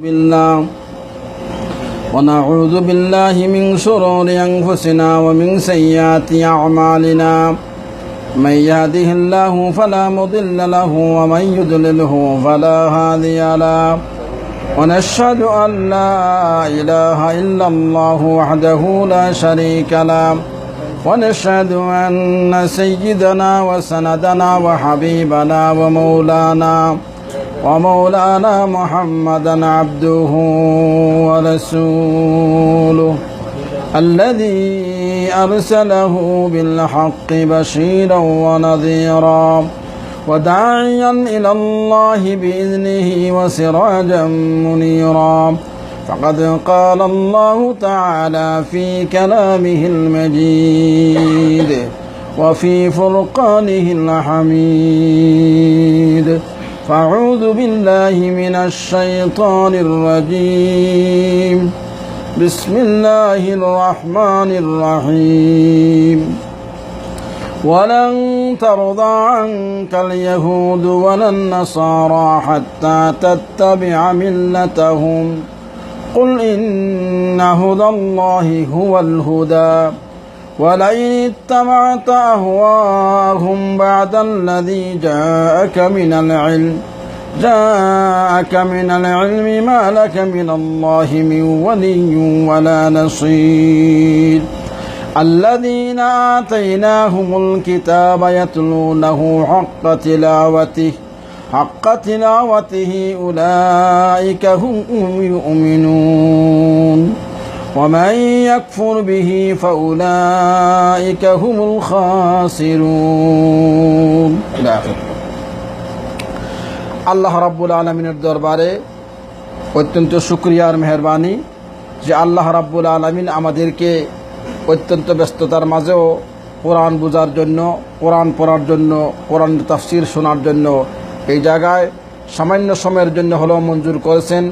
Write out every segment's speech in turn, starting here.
بالله ونعوذ بالله من شرور أنفسنا ومن سيئات أعمالنا من يهده الله فلا مضل له ومن يضلله فلا هادي له ونشهد أن لا إله إلا الله وحده لا شريك له ونشهد أن سيدنا وسندنا وحبيبنا ومولانا محمدا عبده ورسوله الذي أرسله بالحق بشيرا ونذيرا وداعيا إلى الله بإذنه وسراجا منيرا فقد قال الله تعالى في كلامه المجيد وفي فرقانه الحميد فأعوذ بالله من الشيطان الرجيم بسم الله الرحمن الرحيم ولن ترضى عنك اليهود ولا النصارى حتى تتبع ملتهم قل إن هدى الله هو الهدى ولئن اتبعت أهواءهم بعد الذي جاءك من العلم ما لك من الله من ولي ولا نصير الذين آتيناهم الكتاب يتلونه حق تلاوته أولئك هم يؤمنون ومن يكفر به فأولئك هم الخاسرون আল্লাহ রাব্বুল আলামিনের দরবারে অত্যন্ত শুকরিয়া আর মেহেরবানি যে আল্লাহ রাব্বুল আলামিন আমাদেরকে অত্যন্ত ব্যস্ততার মাঝেও কোরআন বোঝার জন্য, কোরআন পড়ার জন্য, কোরআন তাফসীর শোনার জন্য এই জায়গায় সামান্য সময়ের জন্য হলেও মঞ্জুর করেছেন।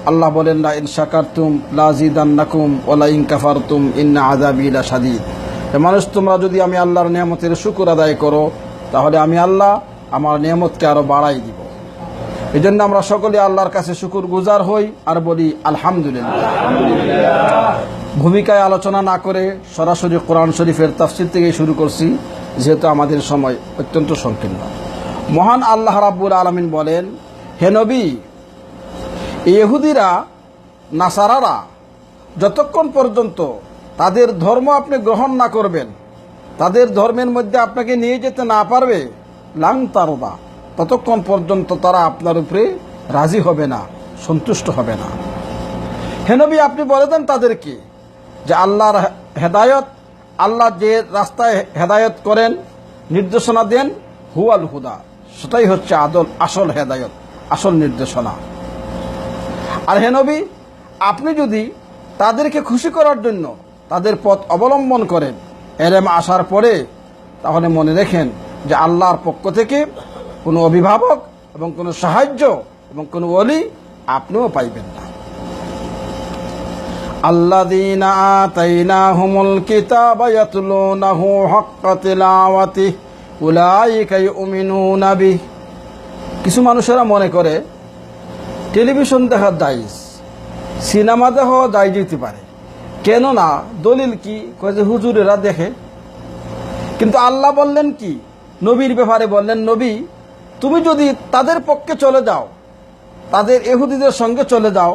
আল্লাহ বলেন লা ইন শাকারতুম লাযিদান্নাকুম ওয়া লা ইন কাফারতুম ইন্না আযাবি লাশাদীদ। মানুষ, তোমরা যদি আমি আল্লাহর নিয়ামতের শুকর আদায় করো তাহলে আমি আল্লাহ আমার নিয়ামতকে আরো বাড়াই দিব। এই জন্য আমরা সকলে আল্লাহর কাছে শুকর গুজার হই আর বলি আলহামদুলিল্লাহ। ভূমিকায় আলোচনা না করে সরাসরি কোরআন শরীফের তাফসীর থেকে শুরু করছি, যেহেতু আমাদের সময় অত্যন্ত সংকীর্ণ। মহান আল্লাহ রাব্বুল আলামিন বলেন, হে নবী, ইহুদিরা নাসারারা যতক্ষণ পর্যন্ত তাদের ধর্ম আপনি গ্রহণ না করবেন, তাদের ধর্মের মধ্যে আপনাকে নিয়ে যেতে না পারবে, লাং তারদা, ততক্ষণ পর্যন্ত তারা আপনার উপরে রাজি হবে না, সন্তুষ্ট হবে না। হে নবী, আপনি বলে দেন তাদেরকে যে আল্লাহর হেদায়ত, আল্লাহ যে রাস্তায় হেদায়ত করেন, নির্দেশনা দেন, হুয়াল হুদা, সেটাই হচ্ছে আসল হেদায়ত, আসল নির্দেশনা। আর হে নবী, আপনি যদি তাদেরকে খুশি করার জন্য তাদের পথ অবলম্বন করেন এলেম আসার পরে, তাহলে মনে রাখেন যে আল্লাহর পক্ষ থেকে কোনো অভিভাবক এবং কোনো সাহায্য এবং কোনো ওলি আপনিও পাইবেন না। আল্লাযীনা আতাইনাহুমুল কিতাবা ইয়াতলুনাহু হাক্কা তিলাওয়াতিহি উলাইকা ইউমিনুনা বিহি। কিছু মানুষেরা মনে করে টেলিভিশন দেখা জায়েজ, সিনেমা দেখা জায়েজ হতে পারে, কেন না? দলিল কি? কয় যে হুজুরেরা দেখে। কিন্তু আল্লাহ বললেন কি? নবীর ব্যাপারে বললেন, নবী, তুমি যদি তাদের পক্ষে চলে যাও, তাদের ইহুদিদের সঙ্গে চলে যাও,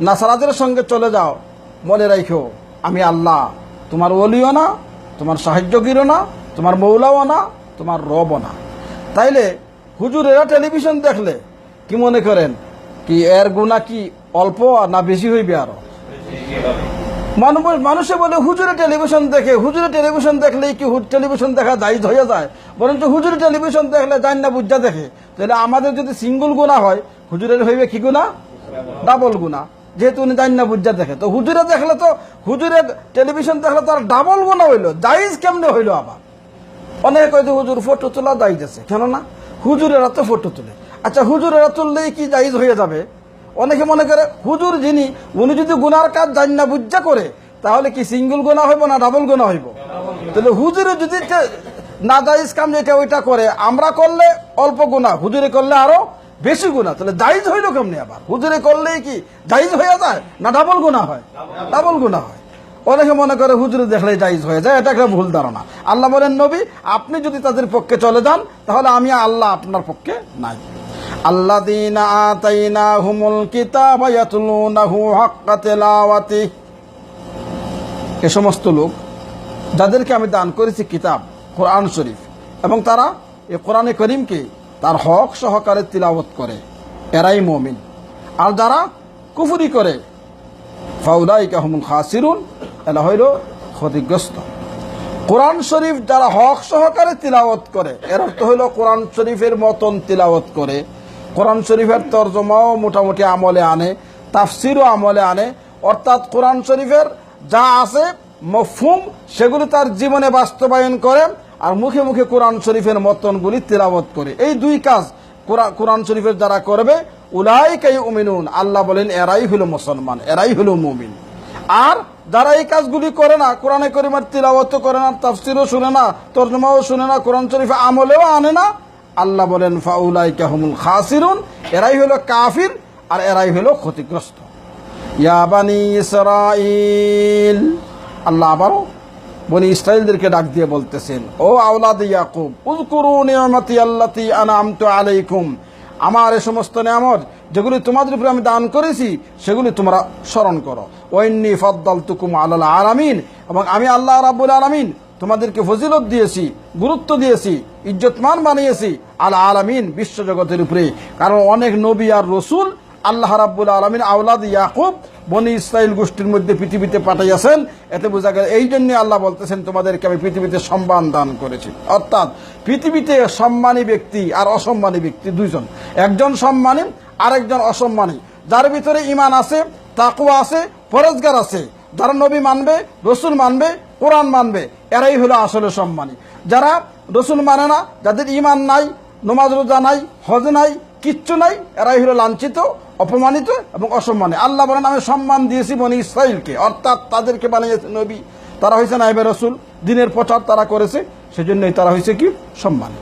নাসারাদের সঙ্গে চলে যাও, মনে রাখো আমি আল্লাহ তোমার ওলিও না, তোমার সাহায্যকারীও না, তোমার মৌলাও না, তোমার রবও না। তাইলে হুজুরেরা টেলিভিশন দেখলে কি মনে করেন কি এর গুনাহ কি অল্প না বেশি হইবে? আরো মানুষে বলে হুজুরে টেলিভিশন দেখে, হুজুরে টেলিভিশন দেখলেই কি টেলিভিশন দেখা জায়েজ হয়ে যায়? বরঞ্চ হুজুরে টেলিভিশন দেখলে জান না বুঝা দেখে। তাহলে আমাদের যদি সিঙ্গল গুনাহ হয়, হুজুরের হইবে কি গুনাহ? ডাবল গুনাহ, যেহেতু উনি জান না বুঝা দেখে। তো হুজুরে দেখলে তো, হুজুরের টেলিভিশন দেখলে তো আর ডাবল গুনাহ হইলো, জায়েজ কেমনে হইলো? আবার অনেকে কয় হুজুর ফটো তোলা জায়েজ আছে, কেন না? হুজুরেরা তো ফটো তুলে। আচ্ছা, হুজুরেরা তুললেই কি জায়েজ হয়ে যাবে? অনেকে মনে করে হুজুর যিনি, উনি যদি গুনার কাজ জান না বুঝা করে, তাহলে কি সিঙ্গল গুনাহ হইব না ডাবল গুনাহ হইব? তাহলে হুজুরে যদি নাজায়েজ কাম যেটা ওইটা করে, আমরা করলে অল্প গুনাহ, হুজুরে করলে আরো বেশি গুনাহ, তাহলে জায়েজ হইল কেমনি? আবার হুজুরে করলেই কি জায়েজ হয়ে যায় না ডাবল গুনাহ হয়? ডাবল গুনাহ হয়। অনেকে মনে করে হুজুরে দেখলেই জায়েজ হয়ে যায়, এটা একটা ভুল ধারণা। আল্লাহ বলেন নবী আপনি যদি তাদের পক্ষে চলে যান তাহলে আমি আল্লাহ আপনার পক্ষে নাই। আল্লাযীনা আতাইনাহুমুল কিতাবা ইয়াতলুনাহু হাক্কা তিলাওয়াতিহি, এ সমস্ত লোক যাদেরকে আমি দান করেছি কিতাব কোরআন শরীফ, এবং তারা এই কোরআনে করিমকে তার হক সহকারে তিলাওয়াত করে, এরাই মুমিন। আর যারা কুফরি করে ফাউলাইকা হুমুল খাসিরুন, এরা হইল ক্ষতিগ্রস্ত। কোরআন শরীফ যারা হক সহকারে তিলাওয়াত করে, এর অর্থ হইল কোরআন শরীফের মতন তিলাওয়াত করে, কোরআন শরীফের তর্জমাও মোটামুটি আমলে আনে, তাফসিরও আমলে আনে, অর্থাৎ কোরআন শরীফের যা আছে মফহুম সেগুলি তার জীবনে বাস্তবায়ন করে, আর মুখে মুখে কোরআন শরীফের মতনগুলি তিলাওয়াত করে। এই দুই কাজ কোরআন শরীফের যারা করবে উলাইকা ইউমিনুন, আল্লাহ বলেন এরাই হলো মুসলমান, এরাই হলো মুমিন। আর যারা এই কাজগুলি করে না, কোরআনে করিমের তিলাওয়াতও করে না, তাফসিরও শুনে না, তর্জমাও শুনে না, কোরআন শরীফে আমলেও আনে না, আল্লাহ বলেন ফাউলাইকা হুমুল খাসিরুন, এরাই হলো কাফির আর এরাই হলো ক্ষতিগ্রস্ত। ইয়া বানি ইসরাইল, আল্লাহ আবারও বনি ইসরাইলদেরকে ডাক দিয়ে বলতেছেন, ও আওলাদ ইয়াকুব উযকুরু নি'মাতি আল্লাতী আনআমতু আলাইকুম, আমার এই সমস্ত নিয়ামত যেগুলি তোমাদের উপরে আমি দান করেছি সেগুলি তোমরা স্মরণ করো। ওয়াইন্নী ফাদ্দালতুকুম আলাল আলামিন, এবং আমি আল্লাহ রাব্বুল আলামিন তোমাদেরকে ফজিলত দিয়েছি, গুরুত্ব দিয়েছি, ইজ্জতমান বানিয়েছি আল আলামিন, বিশ্বজগতের উপরে। কারণ অনেক নবী আর রসুল আল্লাহ রাব্বুল আলামিন আওলাদ ইয়াকুব বনি ইসরাইল গোষ্ঠীর মধ্যে পৃথিবীতে পাঠাইয়াছেন। এতে বোঝা গেল এই জন্য আল্লাহ বলতেছেন তোমাদেরকে আমি পৃথিবীতে সম্মান দান করেছি। অর্থাৎ পৃথিবীতে সম্মানী ব্যক্তি আর অসম্মানী ব্যক্তি দুইজন, একজন সম্মানী আর একজন অসম্মানী। যার ভিতরে ঈমান আছে, তাকওয়া আছে, পরেজগার আছে, যারা নবী মানবে, রসুল মানবে, কোরআন মানবে, এরাই হলো আসলে সম্মানী। যারা রসুল মানে না, যাদের ঈমান নাই, নামাজ রোজা নাই, হজ নাই, কিচ্ছু নাই, এরাই হলো লাঞ্ছিত, অপমানিত এবং অসম্মানী। আল্লাহ বলেন আমি সম্মান দিয়েছি বনি ইসরাইলকে, অর্থাৎ তাদেরকে বানিয়েছে নবী, তারা হয়েছে নাইবে রসুল, দিনের প্রচার তারা করেছে, সেজন্যই তারা হয়েছে কি সম্মানী।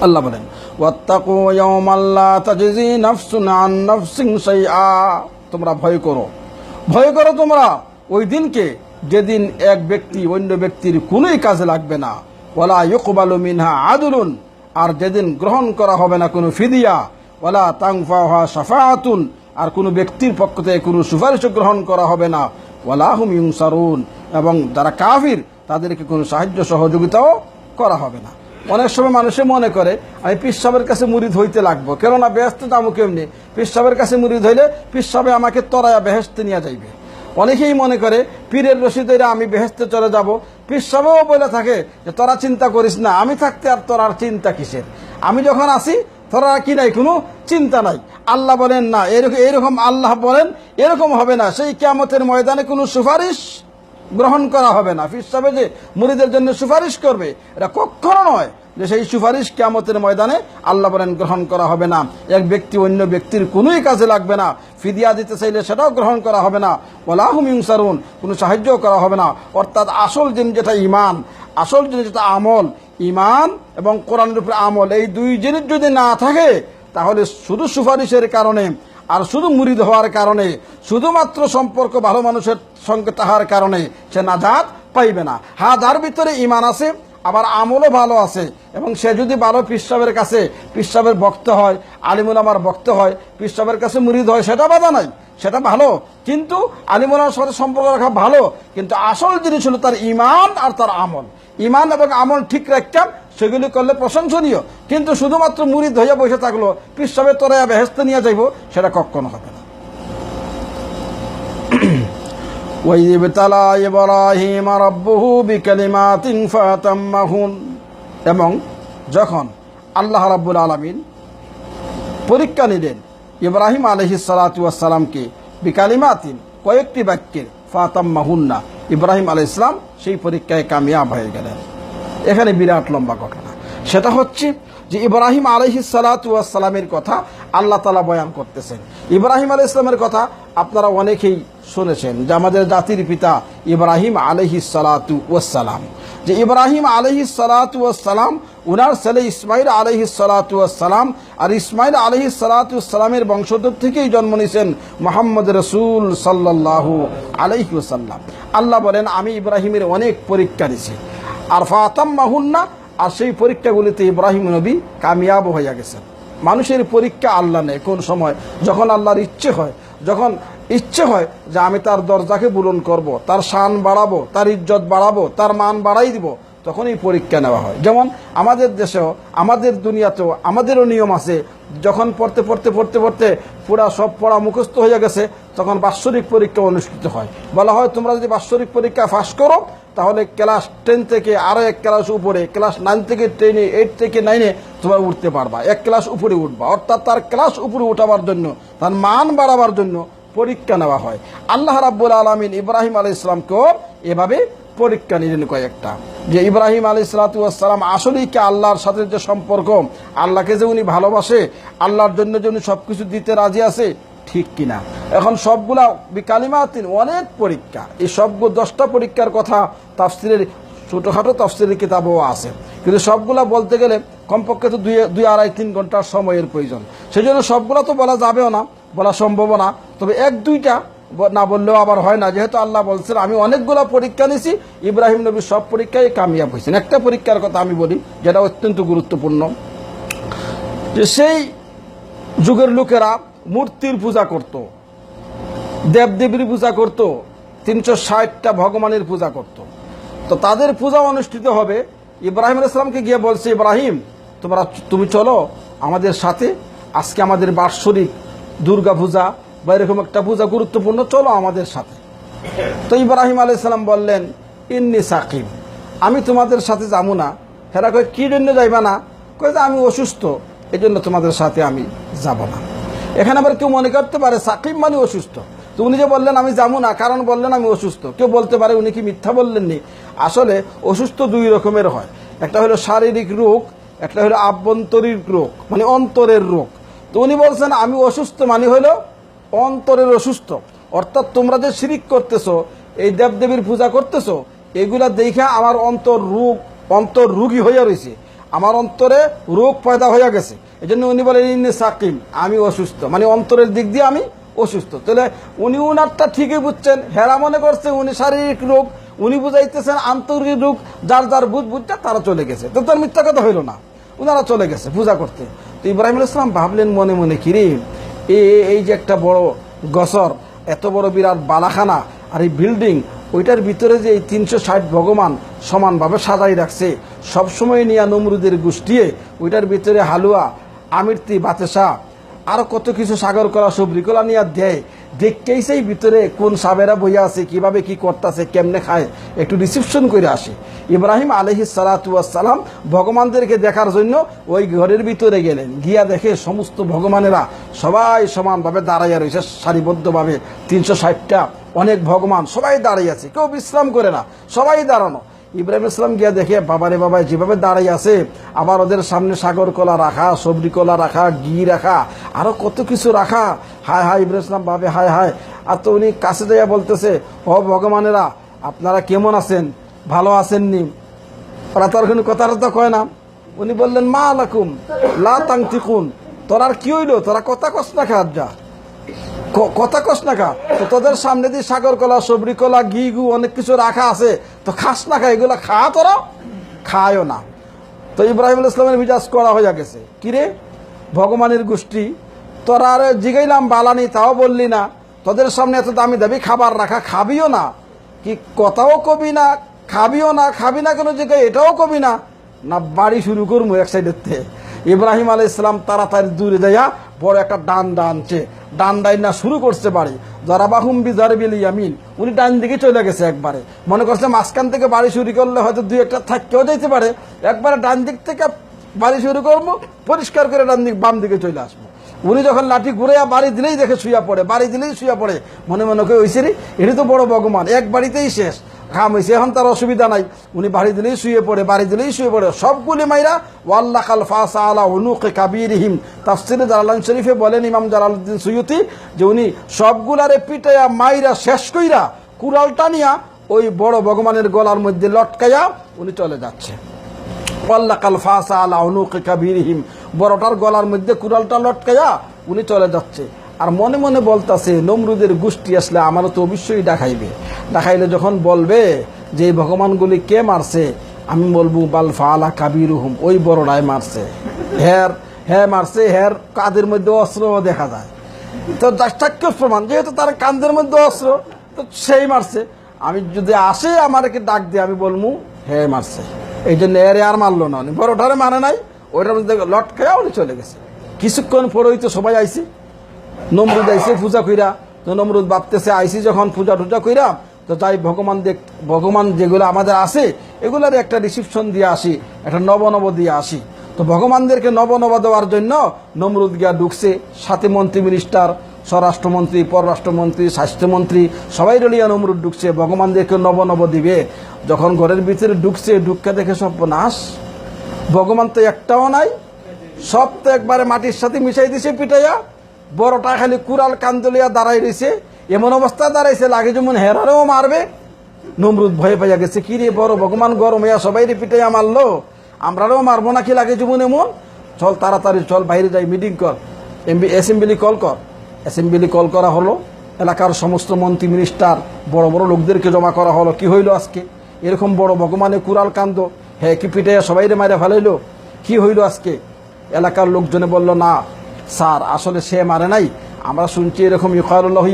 আল্লাহ বলেন ওয়াত্তাকু ইয়াওমান লা তাজজি নাফসুন আন নাফসিন শাইআ, তোমরা ভয় করো, ভয় করো তোমরা ওই দিনকে যেদিন এক ব্যক্তি অন্য ব্যক্তির কোনোই কাজে লাগবে না, ওয়ালা ইউকবালু মিনহা আদলুন, আর যেদিন গ্রহণ করা হবে না কোনো ফিদিয়া, ওয়ালা তানফাউহা শাফাআতুন, আর কোনো ব্যক্তির পক্ষ থেকে কোনো সুপারিশ গ্রহণ করা হবে না, ওয়ালা হুম ইউনসারুন, এবং যারা কাফির তাদেরকে কোনো সাহায্য সহযোগিতাও করা হবে না। অনেক সময় মানুষে মনে করে আমি পীর সাহেবের কাছে মুরিদ হইতে লাগবো, কেননা বেহেশতে যাবো কেমনি, পীর সাহেবের কাছে মুরিদ হইলে পীর সাহেব আমাকে তরায়া বেহেশতে নিয়ে যাইবে। অনেকেই মনে করে পীরের রশিদেরা আমি বেহেশতে চলে যাব। পীর সাহেবও বলে থাকে যে তোরা চিন্তা করিস না, আমি থাকতে আর তোর আর চিন্তা কিসের, আমি যখন আসি তোরা কি নাই, কোনো চিন্তা নাই। আল্লাহ বলেন না, এরকম আল্লাহ বলেন এরকম হবে না, সেই কিয়ামতের ময়দানে কোনো সুপারিশ গ্রহণ করা হবে না। পীর সাহেব যে মুরিদের জন্য সুপারিশ করবে এটা কখনো নয়, যে সেই সুপারিশ কিয়ামতের ময়দানে আল্লাহ বলেন গ্রহণ করা হবে না। এক ব্যক্তি অন্য ব্যক্তির কোনোই কাজে লাগবে না, ফিদিয়া দিতে চাইলে সেটাও গ্রহণ করা হবে না, ওয়ালা হুম ইউনসারুন, কোনো সাহায্য করা হবে না। অর্থাৎ আসল জিনিস যেটা ঈমান, আসল জিনিস যেটা আমল, ঈমান এবং কোরআনের উপরে আমল, এই দুই জিনিস যদি না থাকে তাহলে শুধু সুপারিশের কারণে আর শুধু মুরিদ হওয়ার কারণে, শুধুমাত্র সম্পর্ক ভালো মানুষের সঙ্গে তাহার কারণে সে নাজাত পাইবে না। হ্যাঁ, যার ভিতরে ঈমান আছে আবার আমলও ভালো আছে, এবং সে যদি ভালো পীর সাহেবের কাছে, পীর সাহেবের ভক্ত হয়, আলিমুল আমার ভক্ত হয়, পীর সাহেবের কাছে মুরিদ হয়, সেটা বাধা নাই, সেটা ভালো। কিন্তু আলিমুল আমার সাথে সম্পর্ক রাখা ভালো, কিন্তু আসল জিনিস হলো তার ঈমান আর তার আমল। ঈমান এবং আমল ঠিক রাখতাম, সেগুলি করলে প্রশংসনীয়, কিন্তু শুধুমাত্র মুরিদ হইয়া বসে থাকলো, পীর সাহেবের তোরা বেহেশতে নিয়ে যাইব, সেটা কখনো হবে না। وَإِذِ ابْتَلَى إِبْرَاهِيمَ رَبُّهُ بِكَلِمَاتٍ فَأَتَمَّهُنَّ, এবং যখন আল্লাহ রাব্বুল আলামিন পরীক্ষা নিলেন ইব্রাহিম আলাইহিস সালাতু ওয়াস সালামকে, বিকালিমাতিন কয়েকটি বাক্যের, ফাতাম্মাহুন্না, ইব্রাহিম আলাইহিস সালাম সেই পরীক্ষায় কামিয়াব হয়ে গেলেন। এখানে বিরাট লম্বা ঘটনা, সেটা হচ্ছে যে ইব্রাহিম আলাইহিস সালাতু ওয়াস সালামের কথা আল্লাহ তাআলা বয়ান করতেছেন। ইব্রাহিম আলাইহিস সালামের কথা আপনারা অনেকেই শুনেছেন, যে আমাদের জাতির পিতা ইব্রাহিম আলাইহিস সালাতু ওয়াস সালাম, যে ইব্রাহিম আলাইহিস সালাতু ওয়াস সালাম উনার ছেলে ইসমাইল আলাইহিস সালাতু ওয়াস সালাম, আর ইসমাইল আলাইহিস সালাতু ওয়াস সালামের বংশধর থেকেই জন্ম নিয়েছেন মুহাম্মদ রাসূল সাল্লাল্লাহু আলাইহি ওয়াসাল্লাম। আল্লাহ বলেন আমি ইব্রাহিমের অনেক পরীক্ষা দিয়েছি, আর ফাতাম্মাহুন্না, আর সেই পরীক্ষাগুলিতে ইব্রাহিম নবী কামিয়াব হয়ে গেছেন। মানুষের পরীক্ষা আল্লাহ নেয় কোন সময়, যখন আল্লাহর ইচ্ছে হয়, যখন ইচ্ছে হয় যে আমি তার দরজাকে পূরণ করব, তার শান বাড়াবো, তার ইজ্জত বাড়াবো, তার মান বাড়াই দিব, তখন এই পরীক্ষা নেওয়া হয়। যেমন আমাদের দেশেও, আমাদের দুনিয়াতেও আমাদেরও নিয়ম আছে, যখন পড়তে পড়তে পড়তে পড়তে পুরা সব পড়া মুখস্থ হয়ে গেছে, তখন বাৎসরিক পরীক্ষা অনুষ্ঠিত হয়। বলা হয় তোমরা যদি বাৎসরিক পরীক্ষা পাস করো তাহলে ক্লাস 10 থেকে আরো এক ক্লাস উপরে, ক্লাস 9 থেকে 10, 8 থেকে 9 তোমরা উঠতে পারবা, এক ক্লাস উপরে উঠবা। অর্থাৎ তার ক্লাস উপরে উঠাবার জন্য, তার মান বাড়াবার জন্য পরীক্ষা নেওয়া হয়। আল্লাহ রাব্বুল আলামিন ইব্রাহিম আলাইহিস সালামকেও এভাবে পরীক্ষা নিলেন কয়েকটা, যে ইব্রাহিম আলাইহিস সালাতু ওয়াস সালাম আসলেই কি আল্লাহর সাথে যে সম্পর্ক, আল্লাহকে যে উনি ভালোবাসে, আল্লাহর জন্য যে উনি সবকিছু দিতে রাজি আছে, ঠিক কিনা। এখন সবগুলা বিকালিমাতিন অনেক পরীক্ষা, এই সবগুলো 10টা পরীক্ষার কথা তাফসিরের ছোটখাটো তাফসিরের কিতাবও আছে, কিন্তু সবগুলা বলতে গেলে কমপক্ষে তো 2-2.5-3 ঘন্টার সময়ের প্রয়োজন। সেই জন্য সবগুলা তো বলা যাবেও না, বলা সম্ভব না, তবে 1-2টা না বললেও আবার হয় না। যেহেতু আল্লাহ বলছেন আমি অনেকগুলো পরীক্ষা নিয়েছি, ইব্রাহিম নবী সব পরীক্ষায় কামিয়াব হয়েছেন। একটা পরীক্ষার কথা আমি বলি যেটা অত্যন্ত গুরুত্বপূর্ণ, যে সেই যুগের লোকেরা মূর্তির পূজা করত, দেবদেবীর পূজা করত, 360টা ভগবানের পূজা করত। তো তাদের পূজা অনুষ্ঠিত হবে, ইব্রাহিম আলাইহিস সালামকে গিয়ে বলছে ইব্রাহিম তুমি চলো আমাদের সাথে, আজকে আমাদের বাৎসরিক দুর্গা পূজা বা এরকম একটা পূজা গুরুত্বপূর্ণ, চলো আমাদের সাথে। তো ইব্রাহিম আলাইহিস সালাম বললেন ইন্নী সাকিম, আমি তোমাদের সাথে যাবো না। হেরা কয় কি জন্য যাইবা না? কয় যে আমি অসুস্থ, এই জন্য তোমাদের সাথে আমি যাব না। এখানে আবার কেউ মনে করতে পারে সাকিম মানে অসুস্থ, তো উনি যে বললেন আমি যাবো না কারণ বললেন আমি অসুস্থ, কেউ বলতে পারে উনি কি মিথ্যা বললেননি। আসলে অসুস্থ 2 রকমের হয়, একটা হলো শারীরিক রোগ, একটা হলো আভ্যন্তরীণ রোগ, মানে অন্তরের রোগ। তো উনি বলছেন আমি অসুস্থ মানে হলো অন্তরের অসুস্থ, অর্থাৎ তোমরা যে শিরিক করতেছো, এই দেবদেবীর পূজা করতেছো, এগুলা দেখে আমার অন্তর রোগী হয়ে রয়েছে, আমার অন্তরে রোগ পয়দা হয়ে গেছে। এই জন্য উনি বলেন ইন্নী সাকিম, আমি অসুস্থ, মানে অন্তরের দিক দিয়ে আমি অসুস্থ। তাহলে উনি উনারটা ঠিকই বুঝছেন, হেরা মনে করছে উনি শারীরিক রোগ, উনি বুঝাইতেছেন আন্তরিক রোগ, যার যার বুঝতে তারা চলে গেছে। তো তার মিথ্যা কথা হইল না, উনারা চলে গেছে পূজা করতে। তো ইব্রাহিম আলাইহিস সালাম ভাবলেন মনে মনে, কিরে এই যে একটা বড় গসর, এত বড় বিরাট বালাখানা, আর এই বিল্ডিং, ওইটার ভিতরে যে এই 360 ভগবান সমানভাবে সাজাই রাখছে, সবসময় নিয়ে নমরুদের গোষ্ঠীয়ে ওইটার ভিতরে হালুয়া, আমিরতি, বাতেশা, আরো কত কিছু সাগর করা সবরিকলা নিয়ে দেয়, দেখতেই সেই ভিতরে কোন সাবেরা বইয়া আছে, কিভাবে কি করতেছে, কেমনে খায়, একটু রিসেপশন করে আসে। ইব্রাহিম আলাইহিস সালাতু ওয়াস সালাম ভগবানদেরকে দেখার জন্য ওই ঘরের ভিতরে গেলেন, গিয়া দেখে সমস্ত ভগবানেরা সবাই সমানভাবে দাঁড়াইয়া রয়েছে সারিবদ্ধভাবে, 360টা অনেক ভগবান সবাই দাঁড়িয়ে আছে, কেউ বিশ্রাম করে না, সবাই দাঁড়ানো। ইব্রাহিম ইসলাম গিয়া দেখে বাবারে বাবা যেভাবে দাঁড়িয়ে আছে, আবার ওদের সামনে সাগর কলা রাখা, সবরি কলা রাখা, ঘি রাখা, আরো কত কিছু রাখা। হায় হায় ইব্রাহিম ইসলাম ভাবে হায় হায়। আর তো উনি কাছে যাইয়া বলতেছে ও ভগবানেরা আপনারা কেমন আছেন, ভালো আছেননি? ওরা তো আর কোনো কথা তো কয় না। উনি বললেন মা আলাকুম লা তাংতিকুন, তোরার কি হইলো, তোরা কথা কস না খা, যা কথা কস না খা, তো তোদের সামনে দিয়ে সাগর কলা, সবরি কলা, ঘি গু অনেক কিছু রাখা আছে, তো খাস না খা, এগুলা খা, তোরা খায়ও না। তো ইব্রাহিম আলাইহিস সালামের মিজাজ করা হয়ে গেছে, কিরে ভগবানের গোষ্ঠী, তোরা আর জিগাইলাম বালানি, তাও বললি না, তোদের সামনে এত দামি দামি খাবার রাখা, খাবিও না, কি কথাও কবি না, খাবিও না, খাবি না কেন জিগাই এটাও কবি না, না বাড়ি শুরু করবো এক সাইডের থেকে। ইব্রাহিম আলাইহিস সালাম তাড়াতাড়ি দূরে যাইয়া বড় একটা ডান্ডা আনছে, ডান্ডাই না শুরু করছে বাড়ি, জরাবাহুম বিজারবিল ইয়ামিন। উনি ডান দিকে চলে গেছে একবারে, মনে করছে মাঝখান থেকে বাড়ি শুরু করলে হয়তো 2-1টা থাকতেও যাইতে পারে, একবারে ডান দিক থেকে বাড়ি শুরু করবো, পরিষ্কার করে বাম দিকে চলে আসবো। উনি যখন লাঠি ঘুরে বাড়ি দিলেই দেখে শুয়া পড়ে, বাড়ি দিলেই শুয়া পড়ে, মনে মনে করে হয়েছে রে এটি তো বড় ভগবান, এক বাড়িতেই শেষ খাম হয়েছে, এখন তার অসুবিধা নাই, উনি বাড়ি দিলেই শুয়ে পড়ে, বাড়ি দিলেই শুয়ে পড়ে। সবগুলি মাইরা ওয়াল্লা খাল ফাসা আলা উনুকে কাবিরহিম, তাফসিরে জালালাইন শরীফে বলেন ইমাম জালালউদ্দিন সুয়ুতি যে উনি সবগুলারে পিটাইয়া মাইরা শেষ কইরা কুড়াল টানিয়া ওই বড় ভগবানের গলার মধ্যে লটকাইয়া উনি চলে যাচ্ছে। ওয়াল্লাকাল ফাসা আলা উনুকি কাবীরিহিম, বড়টার গলার মধ্যে কুড়ালটা লটকাইয়া উনি চলে যাচ্ছে। আর মনে মনে বলতাছে, নমরুদের গোষ্ঠী আসলে আমারও তো অবশ্যই দেখাইবে। দেখাইলে যখন বলবে যে এই ভগবানগুলি কে মারছে, আমি বলবো বাল ফাআলা কাবীরুহুম, ওই বড়টাই মারছে। হ্যাঁ মারছে, হ্যার কাঁধের মধ্যে অস্ত্র দেখা যায়, তো সাক্ষ্য প্রমাণ, যেহেতু তার কাঁধের মধ্যে অস্ত্র, তো সেই মারছে। আমি যদি আসে আমাকে ডাক দিয়ে আমি বলবো হ্যাঁ মারছে। এই জন্য এর আর মারলো না, উনি বড়টারে মানে নাই, ওইটার মধ্যে লটকায়া উনি চলে গেছে। কিছুক্ষণ পরেই তো সবাই আইসি, নমরুদ আইসে পূজা কইরা। তো নমরুদ ভাবতেছে আইসি যখন পূজা টুজা কইরা, তো তাই ভগবান যেগুলো আমাদের আছে এগুলার একটা রিসিপশন দিয়ে আসি, একটা নব দিয়ে আসি। তো ভগবানদেরকে নব দেওয়ার জন্য নমরুদ গিয়া ঢুকছে, সাথে মন্ত্রী মিনিস্টার, স্বরাষ্ট্রমন্ত্রী, পররাষ্ট্রমন্ত্রী, স্বাস্থ্যমন্ত্রী সবাই রলিয়া নমরুদ ঢুকছে, ভগবানদেরকে নব দিবে। যখন ঘরের ভিতরে ঢুকছে, ঢুককে দেখে সব নাশ, ভগবান তো একটাও নাই, সব তো একবারে মাটির সাথে মিশাই দিছে পিটাইয়া। বড়টা খালি কুড়াল কান্দলিয়া দাঁড়াই রয়েছে, এমন অবস্থা দাঁড়াইছে লাগে যেমন হেরারেও মারবে। নমরুদ ভয় পাইয়া গেছে, কি রে বড় ভগবান গরম হইয়া সবাই রে পিটাইয়া মারলো, আমরাও মারবো নাকি লাগে যেমন এমন। চল তাড়াতাড়ি চল, বাইরে যাই, মিটিং কর, অ্যাসেম্বলি কল কর। অ্যাসেম্বলি কল করা হলো, এলাকার সমস্ত মন্ত্রী মিনিস্টার বড় বড় লোকদেরকে জমা করা হলো। কি হইলো আজকে, এরকম বড় ভগবানের কুড়াল কান্দ, হ্যাঁ কি পিটাইয়া সবাই রে মারে ফেলাইলো, কি হইলো আজকে? এলাকার লোকজনে বলল, না স্যার, আসলে সে মারে নাই, আমরা শুনছি এরকম ইউকালুল্লাহ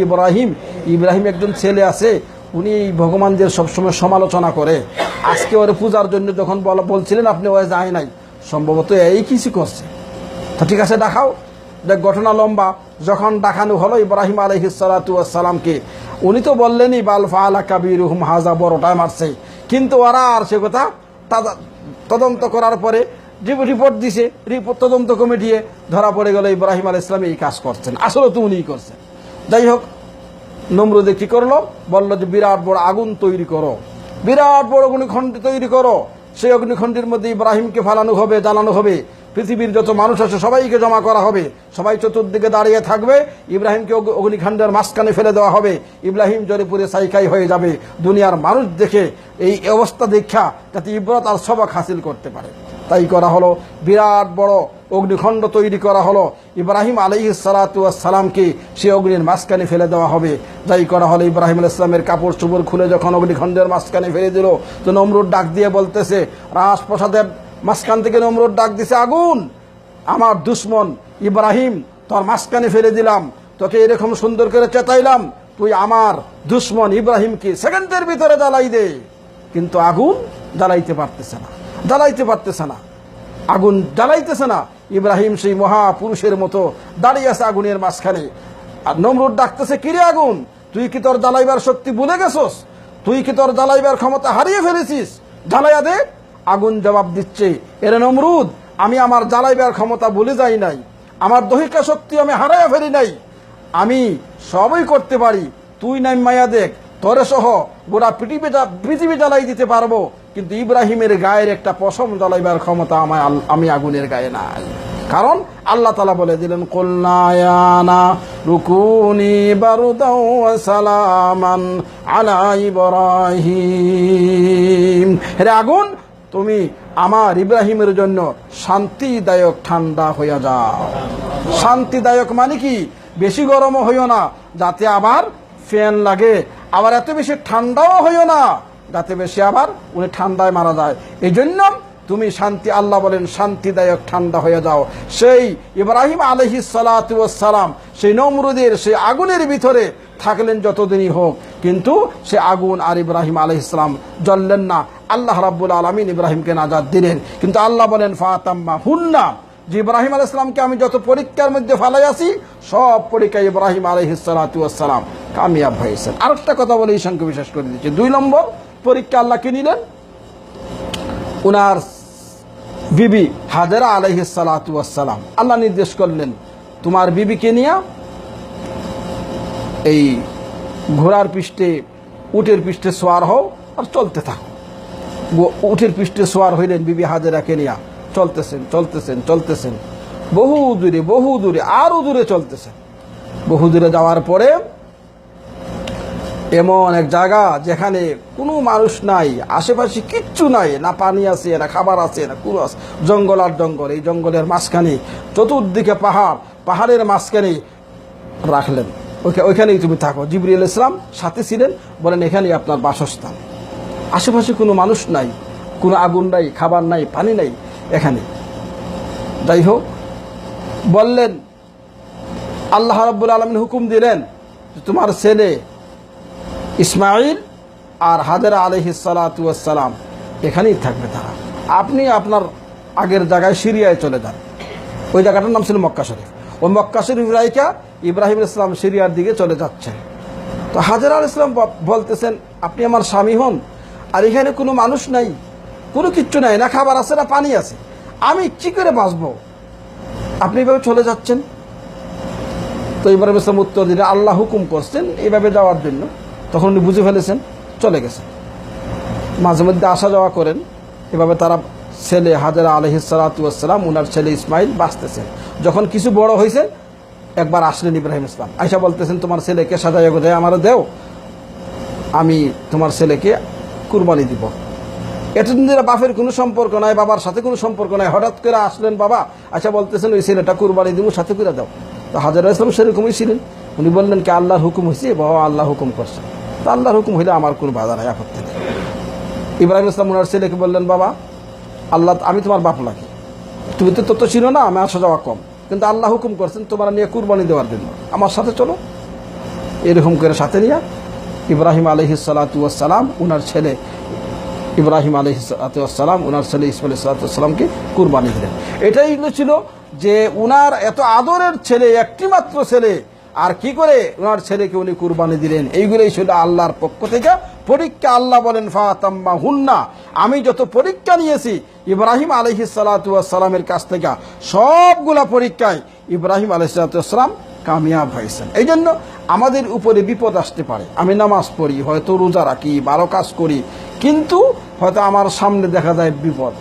ইব্রাহিম একজন ছেলে আছে, উনি ভগবানদের সবসময় সমালোচনা করে। আজকে ওর পূজার জন্য যখন বলছিলেন আপনি ওই যায় নাই, সম্ভবত এই কিছু করছে। তো ঠিক আছে, দেখাও। দেখ, ঘটনা লম্বা। যখন দেখানো হলো ইব্রাহিম আলাইহিস সালাতু ওয়াস সালামকে, উনি তো বললেনই বাল ফাআলা কাবীরুহুম হাযা, বড়টাই মারছে। কিন্তু ওরা আর সে কথা তদন্ত করার পরে রিপোর্ট দিছে, তদন্ত কমিটিয়ে ধরা পড়ে গেল ইব্রাহিম আলাইহিস সালাম এই কাজ করছেন, আসলে তো উনিই করছেন। যাই হোক, নমরুদে কি করলো, বললো যে বিরাট বড় আগুন তৈরি করো, বিরাট বড় অগ্নিখণ্ড তৈরি করো, সেই অগ্নিখণ্ডের মধ্যে ইব্রাহিমকে ফালানো হবে, জ্বালানো হবে, পৃথিবীর যত মানুষ আছে সবাইকে জমা করা হবে, সবাই চতুর্দিকে দাঁড়িয়ে থাকবে, ইব্রাহিমকে অগ্নিখণ্ডের মাঝখানে ফেলে দেওয়া হবে, ইব্রাহিম জলে পুরে সাইকাই হয়ে যাবে। দুনিয়ার মানুষ দেখে এই অবস্থা দেখা যাতে ইব্রত আর সবক হাসিল করতে পারে, তাই করা হলো। বিরাট বড় অগ্নিখণ্ড তৈরি করা হলো, ইব্রাহিম আলাইহিস সালাতু ওয়াস সালামকে সে অগ্নির মাঝখানে ফেলে দেওয়া হবে। যাই করা হলো, ইব্রাহিম আলাইহিস সালামের কাপড় চোপড় খুলে যখন অগ্নিখণ্ডের মাঝখানে ফেলে দিল, তো নমরুদ ডাক দিয়ে বলতেছে, রাজপ্রাসাদের মাঝখান থেকে নমরুদ ডাক দিছে, আগুন, আমার দুশ্মন ইব্রাহিম তোর মাঝখানে ফেলে দিলাম, তোকে এরকম সুন্দর করে চেতাইলাম, তুই আমার দুশ্মন ইব্রাহিমকে সেকেন্ডের ভিতরে জ্বালাই দে। কিন্তু আগুন জ্বালাইতে পারতেছে না, আগুন জ্বালাইতেছে না। ইব্রাহিম সেই মহাপুরুষের মতো দাঁড়িয়ে আছে আগুনের মাঝখানে। আর নমরুদ ডাকতেছে, কিরে আগুন, তুই কি তোর জ্বালাইবার শক্তি ভুলে গেছস? তুই কি তোর জ্বালাইবার ক্ষমতা হারিয়ে ফেলেছিস? জ্বালাইয়া দে। আগুন জবাব দিচ্ছে, এরে নমরুদ, আমি আমার জ্বালাইবার ক্ষমতা ভুলে যাই নাই, আমার দহিকা শক্তি আমি হারাইয়া ফেলি নাই, আমি সবই করতে পারি। তুই নাই মায়া দেখ, তোরে সহ গোটা পৃথিবী জ্বালাই দিতে পারবো, কিন্তু ইব্রাহিমের গায়ের একটা পশম জ্বালাইবার ক্ষমতা আমি আগুনের গায়ে নাই। কারণ আল্লাহ তাআলা বলে দিলেন, কুলনা ইয়া নারুকুনি বারদাও ওয়া সালামান আলা ইব্রাহিম, হে আগুন, তুমি আমার ইব্রাহিমের জন্য শান্তিদায়ক ঠান্ডা হইয়া যাও। শান্তিদায়ক মানে কি, বেশি গরমও হইও না যাতে আবার ফ্যান লাগে, আবার এত বেশি ঠান্ডাও হইও না যাতে বেশি আবার উনি ঠান্ডায় মারা যায়। এই জন্য তুমি শান্তি, আল্লাহ বলেন শান্তিদায়ক ঠান্ডা হয়ে যাও। সেই ইব্রাহিম আলাইহিস সালাতু ওয়াস সালাম সেই নমরুদের সেই আগুনের ভিতরে থাকলেন যতদিনই হোক, কিন্তু সে আগুন আর ইব্রাহিম আলাইহিস সালাম জ্বললেন না। আল্লাহ রাব্বুল আলামিন ইব্রাহিমকে নাজাত দিলেন। কিন্তু আল্লাহ বলেন ফাতাম্মা হুন্না, যে ইব্রাহিম আলাইহিস সালামকে আমি যত পরীক্ষার মধ্যে ফেলাই আছি, সব পরীক্ষায় ইব্রাহিম আলাইহিস সালাতু ওয়াস সালাম কামিয়াব হয়েছেন। আরেকটা কথা বলে এই সংখ্যা বিশেষ করে দিচ্ছে, 2 নম্বর পরীক্ষা আল্লাহ কি নিলেন, উনার বিবি হাজেরা আলাইহিস সালাতু ওয়াস সালাম। আল্লাহ নির্দেশ করলেন, তোমার বিবিকে নিয়ে এই ঘোড়ার পৃষ্ঠে, উটের পৃষ্ঠে সোয়ার হও আর চলতে থাকো। উটের পৃষ্ঠে সোয়ার হইলেন বিবি হাজেরাকে নিয়ে, চলতেছেন বহু দূরে আরো দূরে চলতেছেন। বহু দূরে যাওয়ার পরে এমন এক জায়গা যেখানে কোনো মানুষ নাই, আশেপাশে কিচ্ছু নাই, না পানি আছে, না খাবার আছে, না কুলো আছে, জঙ্গল আর জঙ্গল। এই জঙ্গলের মাঝখানে চতুর্দিকে পাহাড়, পাহাড়ের মাঝখানে রাখলেন, ওইখানেই তুমি থাকো। জিবরিল ইসলাম সাথে ছিলেন, বলেন এখানেই আপনার বাসস্থান। আশেপাশে কোনো মানুষ নাই, কোনো আগুন নাই, খাবার নাই, পানি নাই, এখানে। যাই হোক, বললেন, আল্লাহ রাব্বুল আলামিন হুকুম দিলেন যে তোমার ছেলে ইসমাইল আর হাজেরা আলাইহিস সালাতু ওয়াস সালাম এখানেই থাকবে তারা। আপনি আপনার আগের জায়গায় সিরিয়ায় চলে যান। ওই জায়গাটার নাম ছিল মক্কা শরীফ। ওই মক্কা শরীফ রাইকা ইব্রাহিম ইসলাম সিরিয়ার দিকে চলে যাচ্ছেন। তো হাজেরা আলাইহিস সালাম বলতেছেন, আপনি আমার স্বামী হন, আর এখানে কোনো মানুষ নাই, কোনো কিচ্ছু নাই, না খাবার আছে, না পানি আছে, আমি কি করে বাঁচবো? আপনি এভাবে চলে যাচ্ছেন। তো ইব্রাহিম ইসলাম উত্তর দিলেন, আল্লাহ হুকুম করছেন এভাবে যাওয়ার জন্য। তখন উনি বুঝে ফেলেছেন, চলে গেছেন। মাঝে মধ্যে আসা যাওয়া করেন এভাবে। তারা ছেলে হাজেরা আলাইহিস সালাতু ওয়াস সালাম, ওনার ছেলে ইসমাইল বাঁচতেছেন। যখন কিছু বড় হয়েছে, একবার আসলেন ইব্রাহিম ইসলাম, আয়সা বলতেছেন, তোমার ছেলেকে সাজাইয়া গোজায় আমার দেও, আমি তোমার ছেলেকে কুরবানি দিব। এতদিন ধরে বাপের কোনো সম্পর্ক নাই, বাবার সাথে কোনো সম্পর্ক নাই, হঠাৎ করে আসলেন বাবা, আচ্ছা বলতেছেন ওই ছেলেটা কুরবানি দিব, সাথে করে দাও। তো হাজেরা ইসলাম সেরকমই ছিলেন। উনি বললেন কি আল্লাহর হুকুম হয়েছে? বাবা আল্লাহ হুকুম করছে, তো আল্লাহর হুকুম হইলে আমার কোনো বাধা নাই, আপত্তি নেই। ইব্রাহিম ইসলাম ওনার ছেলেকে বললেন, বাবা আল্লাহ, আমি তোমার বাপ লাগি, তুমি তো তত ছিল না, আমি আসা যাওয়া কম, কিন্তু আল্লাহ হুকুম করছেন তোমার নিয়ে কুরবানি দেওয়ার জন্য, আমার সাথে চলো। এরকম করে সাথে নিয়ে ইব্রাহিম আলাইহিস সালাতু ওয়াস সালাম ওনার ছেলে ইব্রাহিম আলাইহিস সালাতু ওয়াস সালাম ওনার ছেলে ইসমাইল আলাইহিস সালাতু ওয়াস সালামকে কুরবানি দিলেন। এটাই ছিল যে উনার এত আদরের ছেলে, একটি মাত্র ছেলে, আর কি করে ওনার ছেলেকে উনি কুরবানি দিলেন। এইগুলোই ছিল আল্লাহর পক্ষ থেকে পরীক্ষা। আল্লাহ বলেন, ফাতাম্মা হুন্না, আমি যত পরীক্ষা নিয়েছি ইব্রাহিম আলাইহিস সালাতু ওয়াস সালামের কাছ থেকে, সবগুলা পরীক্ষায় ইব্রাহিম আলাইহিস সালাতু ওয়াস সালাম কামিয়াব হয়েছেন। এই জন্য আমাদের উপরে বিপদ আসতে পারে। আমি নামাজ পড়ি, হয়তো রোজা রাখি, ভালো কাজ করি, কিন্তু হয়তো আমার সামনে দেখা যায় বিপদ,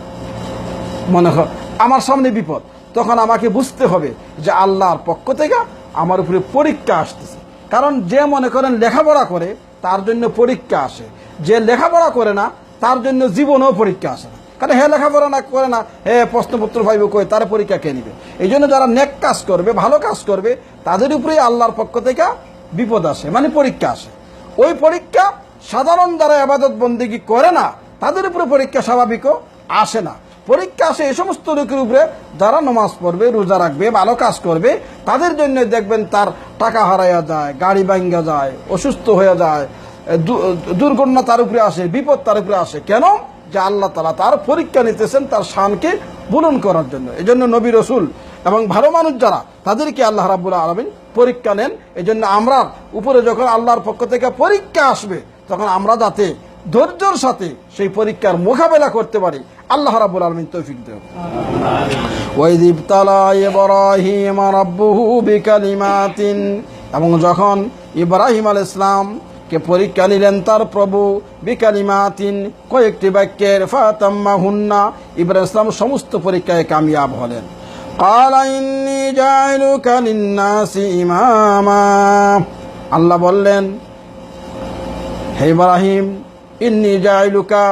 মনে হয় আমার সামনে বিপদ, তখন আমাকে বুঝতে হবে যে আল্লাহর পক্ষ থেকে আমার উপরে পরীক্ষা আসতেছে। কারণ যে মনে করেন লেখাপড়া করে তার জন্য পরীক্ষা আসে, যে লেখাপড়া করে না তার জন্য জীবনেও পরীক্ষা আসে না। কারণ হে লেখাপড়া না করে না, হে প্রশ্নপত্র পাইব কই, তার পরীক্ষা কে নিবে? এই জন্য যারা নেক কাজ করবে, ভালো কাজ করবে, তাদের উপরেই আল্লাহর পক্ষ থেকে বিপদ আসে, মানে পরীক্ষা আসে। ওই পরীক্ষা সাধারণ যারা ইবাদত বন্দেগী করে না তাদের উপরে পরীক্ষা স্বাভাবিকও আসে না। পরীক্ষা আসে এই সমস্ত লোকের উপরে যারা নামাজ পড়বে, রোজা রাখবে, ভালো কাজ করবে, তাদের জন্য দেখবেন তার টাকা হারাইয়া যায়, গাড়ি ভাঙ্গা যায়, অসুস্থ হয়ে যায়, দুর্ঘটনা তার উপরে আসে, বিপদ তার উপরে আসে। কেন? যে আল্লাহ তাআলা তার পরীক্ষা নিতেছেন তার শানকে বুলন করার জন্য। এই জন্য নবী রসুল এবং ভালো মানুষ যারা, তাদেরকে আল্লাহ রাব্বুল আলামিন পরীক্ষা নেন। এই জন্য আমরা উপরে যখন আল্লাহর পক্ষ থেকে পরীক্ষা আসবে, তখন আমরা যাতে ধৈর্যের সাথে সেই পরীক্ষার মোকাবেলা করতে পারি, আল্লাহ রাব্বুল আলামিন তৌফিক দেন। ওয়াইদ ইবতালা ইব্রাহিম রাব্বুহু বিকালিমাতিন, এবং যখন ইব্রাহিম আলাইহিস সালামকে পরীক্ষা নিলেন তার প্রভু, বিকালিমাতিন, কয়েকটি বাক্যের, ফাতাম্মাহুন্না, ইব্রাহিম আলাইহিস সালাম সমস্ত পরীক্ষায় কামিয়াব হলেন। ক্বালা ইন্নী জাইলুকা লিন্নাসি ইমামা, আল্লাহ বললেন, হে ইব্রাহিম, ইন্নী জাইলুকা,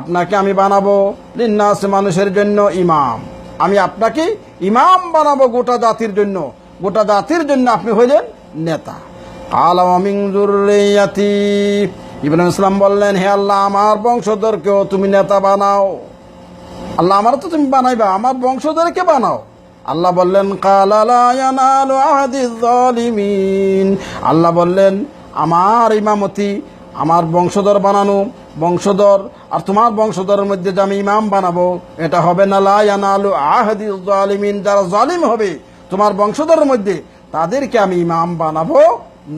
আপনাকে আমি বানাবো, লিন্নাস, মানুষের জন্য, ইমাম, আমি আপনাকে ইমাম বানাবো গোটা জাতির জন্য। গোটা জাতির জন্য আপনি হইলেন নেতা। ক্বালা ওয়া মিন যুররিয়াতি, ইব্রাহিম ইসলাম বললেন, হে আল্লাহ, আমার বংশধরকেও তুমি নেতা বানাও। আল্লাহ, আমারও তো তুমি বানাইবা, আমার বংশধরকে বানাও। আল্লাহ বললেন, ক্বালা লা ইয়ানালু আহদিয যালিমিন, আল্লাহ বললেন, আমার ইমামতি, আমার বংশধর বানানো, বংশধর আর তোমার বংশধরের মধ্যে যে আমি ইমাম বানাবো, এটা হবে না লা ইয়ানালু আহদিয যালিমিন, যারা জালিম হবে তোমার বংশধরের মধ্যে, তাদেরকে আমি ইমাম বানাবো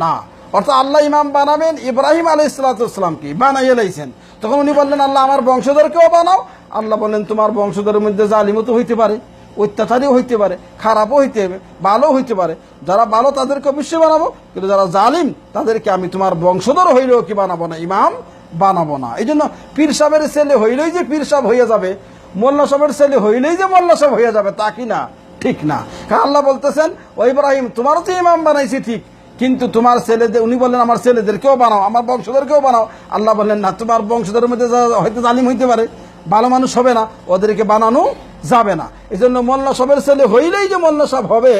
না। অর্থাৎ আল্লাহ ইমাম বানাবেন ইব্রাহিম আলাইহিস সালামকে, বানাইয়া লাইছেন। তখন উনি বললেন, আল্লাহ, আমার বংশধরকেও বানাও। আল্লাহ বললেন, তোমার বংশধরের মধ্যে জালিমও তো হইতে পারে, অত্যাচারীও হইতে পারে, খারাপও হইতে হবে, ভালো হইতে পারে। যারা ভালো তাদেরকে অবশ্যই বানাবো, কিন্তু যারা জালিম তাদেরকে আমি তোমার বংশধর হইলেও কি বানাবো না, ইমাম বানাবো না। এই জন্য পীর সাহেবের ছেলে হইলেই যে পীর সাহেব হইয়া যাবে, মোল্লা সাহেবের ছেলে হইলেই যে মোল্লা সাহেব হইয়া যাবে, তা কি না? ঠিক না। কারণ আল্লাহ বলতেছেন, ও ইব্রাহিম, তোমারও তো ইমাম বানাইছি ঠিক, কিন্তু তোমার ছেলেদের, উনি বললেন আমার ছেলেদেরকেও বানাও, আমার বংশধরকেও বানাও। আল্লাহ বললেন না, তোমার বংশধরের মধ্যে হয়তো জালিম হইতে পারে, ভালো মানুষ হবে না, ওদেরকে বানানো যাবে না। এই জন্য মোল্লা সাহেবের ছেলে হইলেই যে মোল্লা সাহেব হবে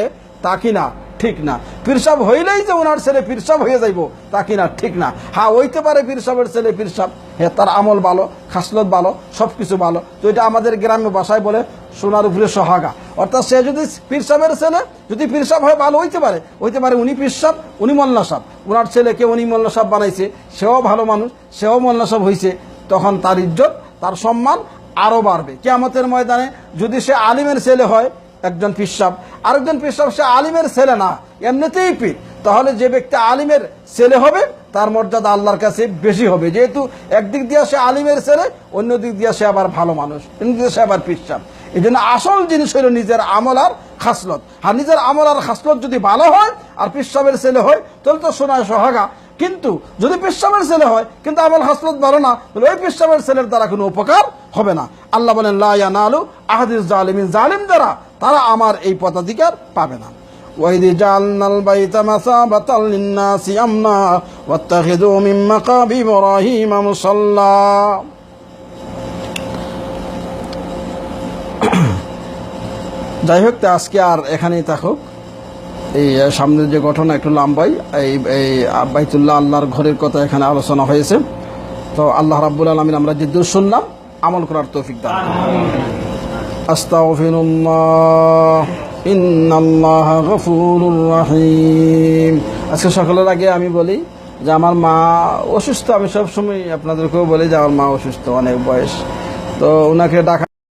তা কিনা ঠিক না, পীর সাহেব হইলেই যে ওনার ছেলে পীর সাহেব হয়ে যাইব তা কিনা ঠিক না। হ্যাঁ, হইতে পারে পীর সাহেবের ছেলে পীর সাহেব, হ্যাঁ তার আমল ভালো, খাসলত ভালো, সব কিছু ভালো। তো এটা আমাদের গ্রাম্য ভাষায় বলে সোনার উপরে সোহাগা। অর্থাৎ সে যদি পীর সাহেবের ছেলে যদি পীর সাহেব হয় ভালো হইতে পারে উনি পীর সাহেব, উনি মোল্লা সাহেব, ওনার ছেলেকে উনি মোল্লা সাহেব বানাইছে, সেও ভালো মানুষ, সেও মোল্লা সাহেব হয়েছে, তখন তার ইজ্জত, তার সম্মান আরও বাড়বে কিয়ামতের ময়দানে। যদি সে আলিমের ছেলে হয় একজন পীর সাহেব, আরেকজন পীর সাহেব সে আলিমের ছেলে না, এমনিতেই পীর, তাহলে যে ব্যক্তি আলিমের ছেলে হবে তার মর্যাদা আল্লাহর কাছে বেশি হবে, যেহেতু একদিক দিয়ে সে আলিমের ছেলে, অন্য দিক দিয়ে সে আবার ভালো মানুষ, অন্য দিকে সে আবার পীর সাহেব। এই জন্য আসল জিনিস হলো নিজের আমল আর খাসলত। আর নিজের আমল আর খাসলত যদি ভালো হয় আর পীর সাহেবের ছেলে হয় তাহলে তো সোনায় সোহাগা। কিন্তু যদি পীর সাহেবের ছেলে হয় কিন্তু আমল খাসলত ভালো না, তাহলে ওই পীর সাহেবের ছেলের দ্বারা কোনো উপকার হবে না। আল্লাহ বলেন লা ইয়ানালু আহাদিজ জালিমিন, জালিম যারা তারা আমার এই পদাধিকার পাবে না। وَإِذْ جَعَلْنَا الْبَيْتَ مَثَابَةً لِلنَّاسِ أَمْنًا وَاتَّخِذُوا مِن مَّقَامِ إِبْرَاهِيمَ مُصَلًّى। যাই হোক, আজকে আর এখানেই থাকুক। এই সামনের যে ঘটনা একটু লম্বাই, এই বাইতুল্লাহ আল্লাহর ঘরের কথা এখানে আলোচনা হয়েছে। তো আল্লাহ রাব্বুল আলামিন আমরা যে দূর শুনলাম আমল করার তৌফিক দান। আস্তাগফিরুল্লাহ ইন্নাল্লাহা গফুরুর রহিম। আজকে সকালের আগে আমি বলি যে আমার মা অসুস্থ। আমি সবসময় আপনাদেরকেও বলি যে আমার মা অসুস্থ, অনেক বয়স, তো ওনাকে ডাকা